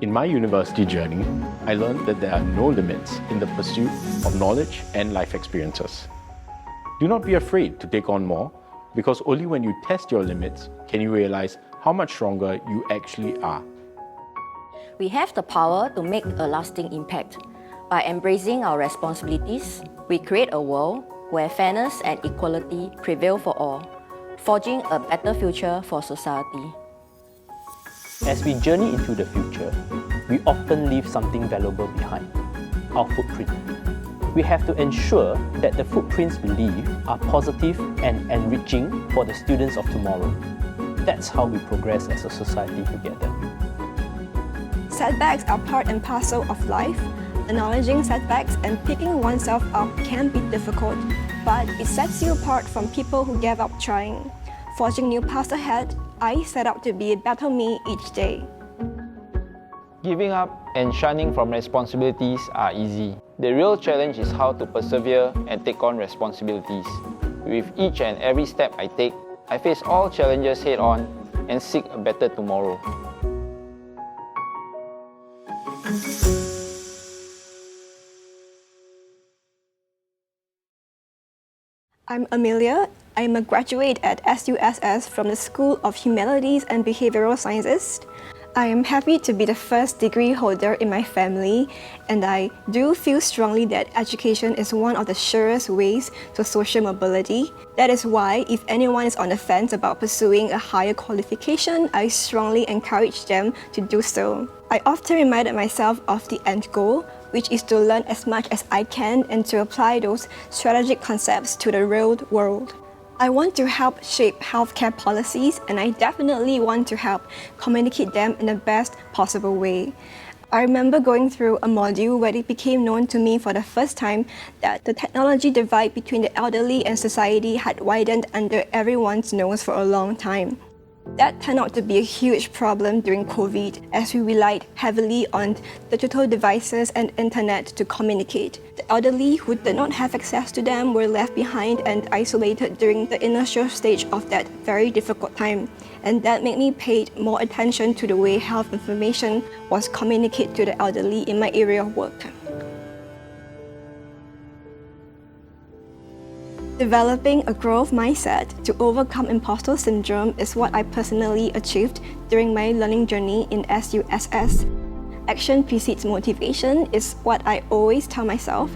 In my university journey, I learned that there are no limits in the pursuit of knowledge and life experiences. Do not be afraid to take on more, because only when you test your limits can you realize how much stronger you actually are. We have the power to make a lasting impact. By embracing our responsibilities, we create a world where fairness and equality prevail for all, forging a better future for society. As we journey into the future, we often leave something valuable behind, our footprint. We have to ensure that the footprints we leave are positive and enriching for the students of tomorrow. That's how we progress as a society together. Setbacks are part and parcel of life. Acknowledging setbacks and picking oneself up can be difficult, but it sets you apart from people who gave up trying. Forging new paths ahead, I set out to be a better me each day. Giving up and shunning from responsibilities are easy. The real challenge is how to persevere and take on responsibilities. With each and every step I take, I face all challenges head-on and seek a better tomorrow. I'm Amelia. I'm a graduate at SUSS from the School of Humanities and Behavioral Sciences. I am happy to be the first degree holder in my family, and I do feel strongly that education is one of the surest ways to social mobility. That is why, if anyone is on the fence about pursuing a higher qualification, I strongly encourage them to do so. I often reminded myself of the end goal, which is to learn as much as I can and to apply those strategic concepts to the real world. I want to help shape healthcare policies, and I definitely want to help communicate them in the best possible way. I remember going through a module where it became known to me for the first time that the technology divide between the elderly and society had widened under everyone's nose for a long time. That turned out to be a huge problem during COVID, as we relied heavily on digital devices and internet to communicate. The elderly who did not have access to them were left behind and isolated during the initial stage of that very difficult time. And that made me pay more attention to the way health information was communicated to the elderly in my area of work. Developing a growth mindset to overcome imposter syndrome is what I personally achieved during my learning journey in SUSS. Action precedes motivation is what I always tell myself.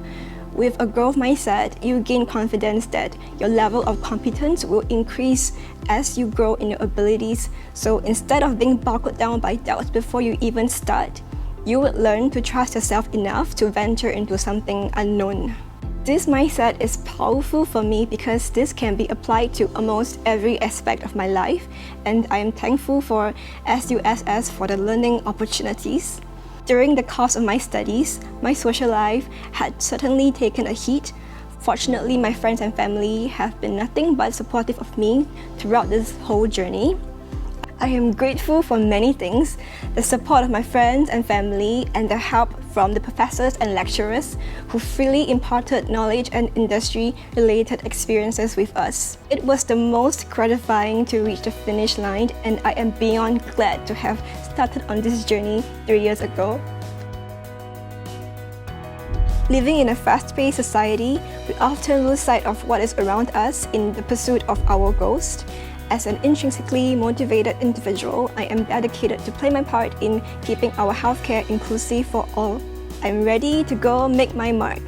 With a growth mindset, you gain confidence that your level of competence will increase as you grow in your abilities. So instead of being bogged down by doubts before you even start, you would learn to trust yourself enough to venture into something unknown. This mindset is powerful for me because this can be applied to almost every aspect of my life, and I am thankful for SUSS for the learning opportunities. During the course of my studies, my social life had certainly taken a hit. Fortunately, my friends and family have been nothing but supportive of me throughout this whole journey. I am grateful for many things: the support of my friends and family, and the help from the professors and lecturers who freely imparted knowledge and industry-related experiences with us. It was the most gratifying to reach the finish line, and I am beyond glad to have started on this journey 3 years ago. Living in a fast-paced society, we often lose sight of what is around us in the pursuit of our goals. As an intrinsically motivated individual, I am dedicated to play my part in keeping our healthcare inclusive for all. I'm ready to go make my mark.